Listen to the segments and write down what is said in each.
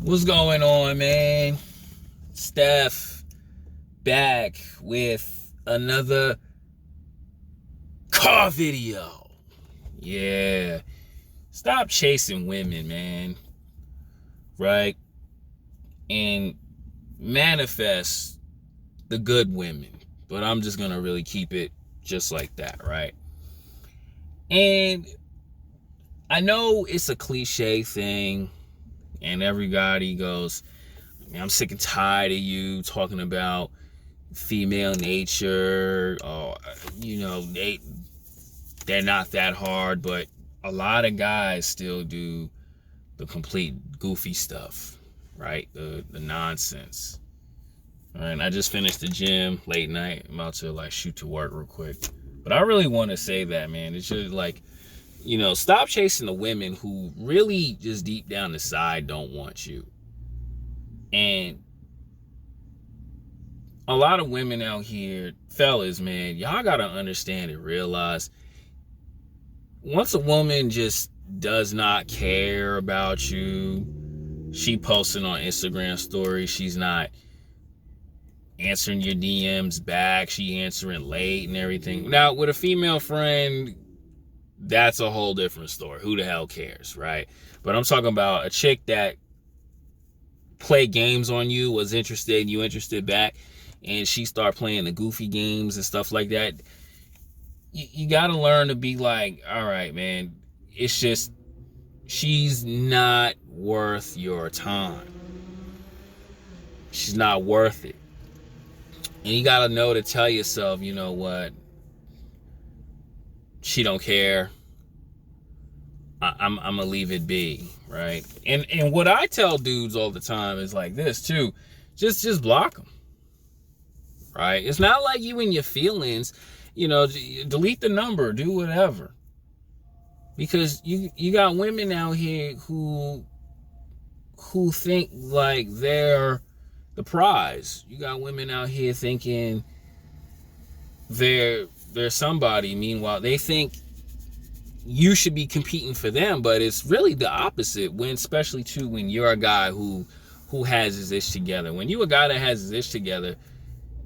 What's going on, man? Steph back with another car video. Yeah. Stop chasing women, man. Right? And manifest the good women. But I'm just going to really keep it just like that, right? And I know it's a cliche thing, and everybody goes, I'm sick and tired of you talking about female nature. They're not that hard, but a lot of guys still do the complete goofy stuff, right? The nonsense. All right, I just finished the gym late night. I'm about to shoot to work real quick. But I really want to say that, man. It's just stop chasing the women who really just deep down inside don't want you. And a lot of women out here, fellas, man, y'all gotta understand and realize once a woman just does not care about you, she posting on Instagram stories, she's not answering your DMs back, she answering late and everything. Now, with a female friend, that's a whole different story. Who the hell cares, right? But I'm talking about a chick that play games on you, was interested, you interested back, and she start playing the goofy games and stuff like that. You got to learn to be like, all right, man, it's just, she's not worth your time. She's not worth it. And you got to know to tell yourself, you know what, she don't care. I'm gonna leave it be, right? And what I tell dudes all the time is like this too, just block them, right? It's not like you in your feelings, delete the number, do whatever, because you got women out here who think like they're the prize. You got women out here thinking they're somebody. Meanwhile, they think you should be competing for them, but it's really the opposite. Especially too, when you're a guy who has his ish together. When you a guy that has his ish together,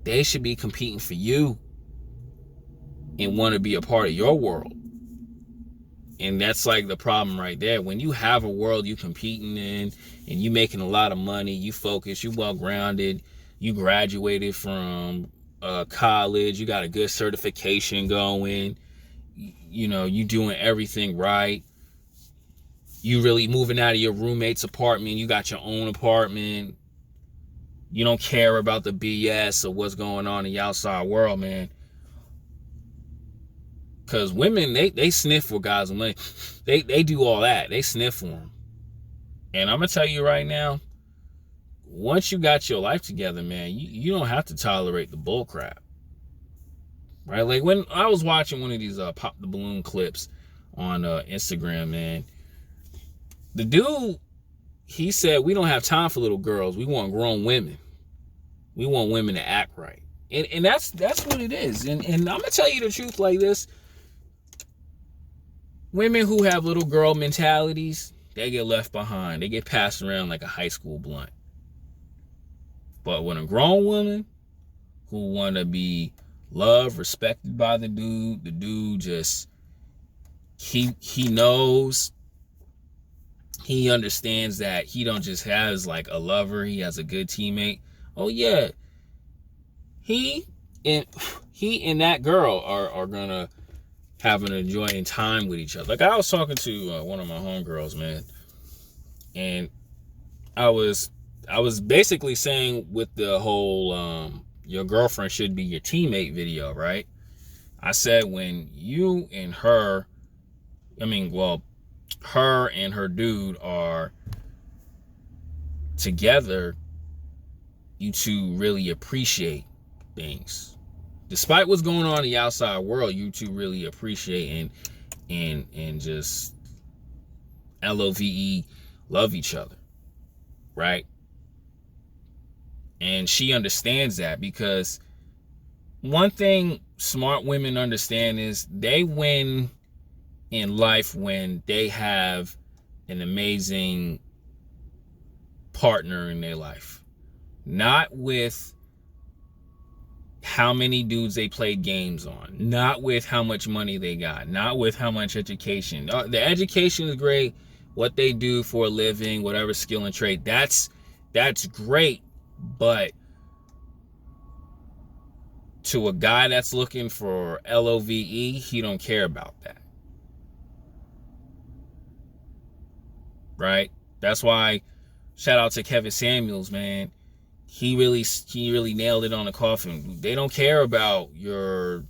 they should be competing for you and want to be a part of your world. And that's like the problem right there. When you have a world you competing in and you making a lot of money, you focus, you well grounded, you graduated from college, you got a good certification going, you doing everything right. You really moving out of your roommate's apartment. You got your own apartment. You don't care about the BS or what's going on in the outside world, man. Because women, they sniff for guys with money. They do all that. They sniff for them. And I'm going to tell you right now, once you got your life together, man, you don't have to tolerate the bull crap. Right? Like when I was watching one of these Pop the Balloon clips on Instagram, man, the dude, he said, we don't have time for little girls. We want grown women. We want women to act right. And that's what it is. And I'm going to tell you the truth like this. Women who have little girl mentalities, they get left behind. They get passed around like a high school blunt. But when a grown woman who want to be loved, respected by the dude just, he knows, he understands that he don't just has like a lover, he has a good teammate. Oh yeah, he and that girl are gonna have an enjoying time with each other. Like I was talking to one of my homegirls, man, and I was basically saying with the whole your girlfriend should be your teammate video, right? I said when you and her, her and her dude are together, you two really appreciate things. Despite what's going on in the outside world, you two really appreciate and just LOVE, love each other, right? And she understands that, because one thing smart women understand is they win in life when they have an amazing partner in their life. Not with how many dudes they played games on. Not with how much money they got. Not with how much education. The education is great. What they do for a living, whatever skill and trade, that's great. But to a guy that's looking for LOVE, he don't care about that. Right? That's why, shout out to Kevin Samuels, man. He really nailed it on the coffin. They don't care about your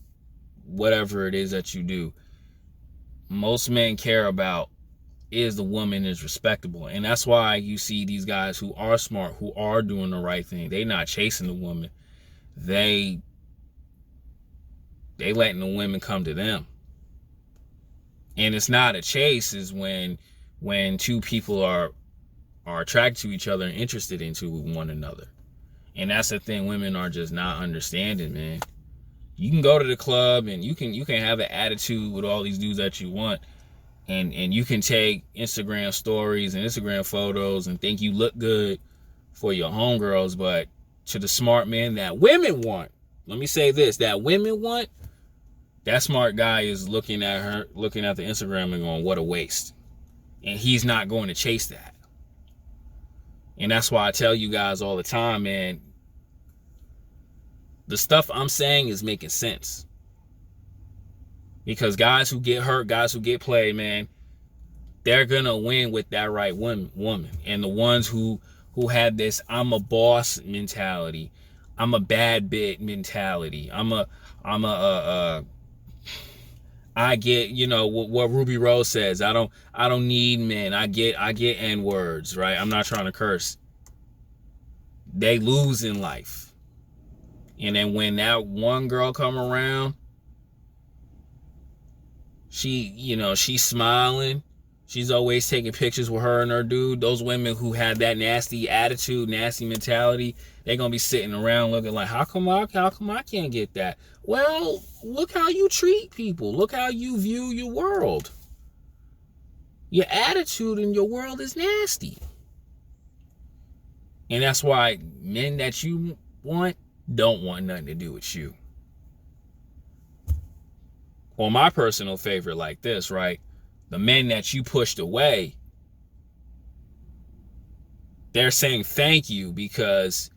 whatever it is that you do. Most men care about is the woman is respectable. And that's why you see these guys who are smart, who are doing the right thing. They not chasing the woman. They letting the women come to them. And it's not a chase, is when two people are attracted to each other and interested into one another. And that's the thing women are just not understanding, man. You can go to the club and you can have an attitude with all these dudes that you want, and you can take Instagram stories and Instagram photos and think you look good for your homegirls, but to the smart men that women want, let me say this, that women want, that smart guy is looking at the Instagram and going, what a waste. And he's not going to chase that. And that's why I tell you guys all the time, man, the stuff I'm saying is making sense. Because guys who get hurt, guys who get played, man, they're going to win with that right woman. And the ones who have this I'm a boss mentality, I'm a bad bit mentality, I get, you know, what Ruby Rose says. I don't need men. I get N words, right? I'm not trying to curse. They lose in life. And then when that one girl come around, she's smiling. She's always taking pictures with her and her dude. Those women who have that nasty attitude, nasty mentality, they're going to be sitting around looking like, how come I can't get that? Well, look how you treat people. Look how you view your world. Your attitude in your world is nasty. And that's why men that you want don't want nothing to do with you. Or my personal favorite like this, right? The men that you pushed away, they're saying thank you because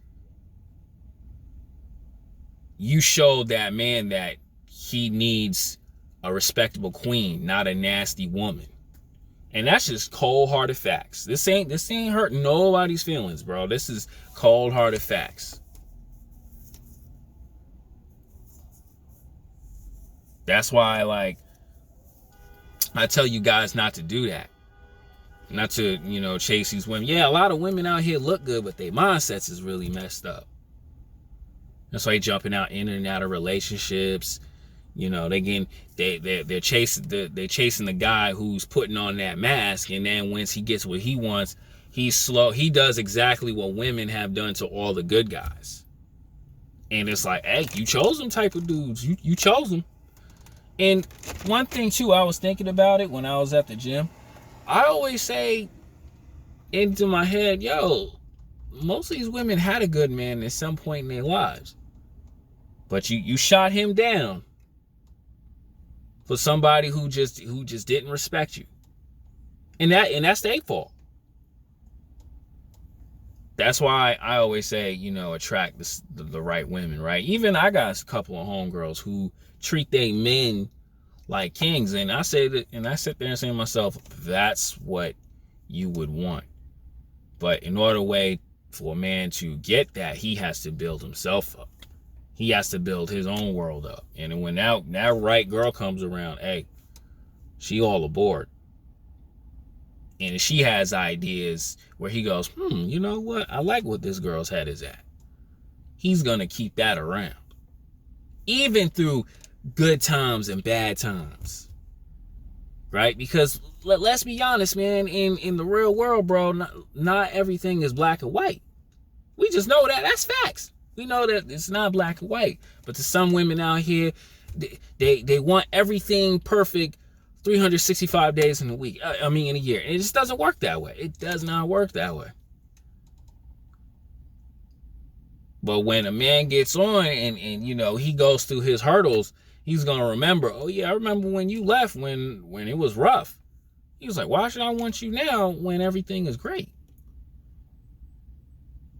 you showed that man that he needs a respectable queen, not a nasty woman. And that's just cold-hearted facts. This ain't hurting nobody's feelings, bro. This is cold-hearted facts. That's why, like, I tell you guys not to do that. Not to, chase these women. Yeah, a lot of women out here look good, but their mindsets is really messed up. That's why they jumping out in and out of relationships. They're chasing the guy who's putting on that mask, and then once he gets what he wants, he's slow. He does exactly what women have done to all the good guys. And it's like, hey, you chose them type of dudes. You chose them. And one thing too, I was thinking about it when I was at the gym. I always say into my head, most of these women had a good man at some point in their lives. But you shot him down for somebody who just didn't respect you. And that's their fault. That's why I always say, attract the right women, right? Even I got a couple of homegirls who treat their men like kings, and I sit there and say to myself, that's what you would want. But in order for a man to get that, he has to build himself up. He has to build his own world up. And when that right girl comes around, hey, she all aboard. And she has ideas where he goes, you know what? I like what this girl's head is at. He's going to keep that around. Even through good times and bad times. Right? Because let's be honest, man, in the real world, bro, not everything is black and white. We just know that. That's facts. We know that it's not black and white. But to some women out here, they want everything perfect 365 days in a week. In a year. And it just doesn't work that way. It does not work that way. But when a man gets on and you know, he goes through his hurdles, he's gonna remember, oh yeah, I remember when you left when it was rough. He was like, why should I want you now when everything is great?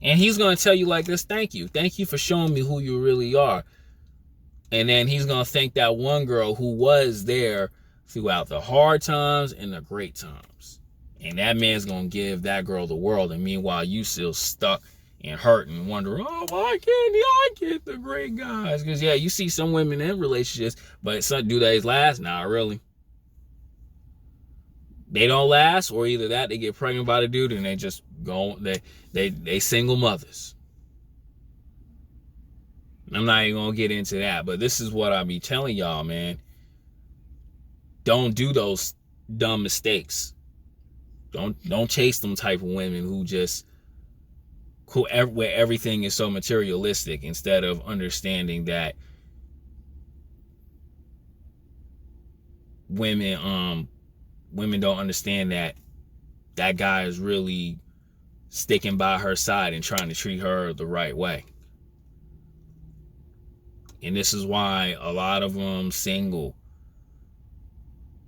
And he's gonna tell you like this, thank you. Thank you for showing me who you really are. And then he's gonna thank that one girl who was there throughout the hard times and the great times. And that man's gonna give that girl the world. And meanwhile, you still stuck and hurt and wondering, oh, why can't I get the great guys? Because yeah, you see some women in relationships, but some do they last? Not really. They don't last, or either that they get pregnant by the dude and they just go, they single mothers. I'm not even gonna get into that, but this is what I be telling y'all, man. Don't do those dumb mistakes. Don't chase them type of women who just where everything is so materialistic, instead of understanding that women don't understand that that guy is really sticking by her side and trying to treat her the right way. And this is why a lot of them single,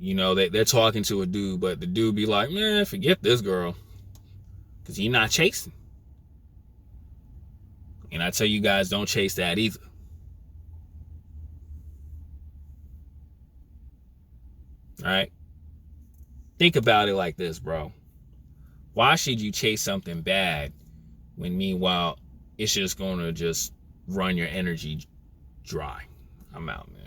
you know, they're talking to a dude, but the dude be like, man, forget this girl, because he's not chasing. And I tell you guys, don't chase that either. All right? Think about it like this, bro. Why should you chase something bad when meanwhile it's just going to just run your energy dry? I'm out, man.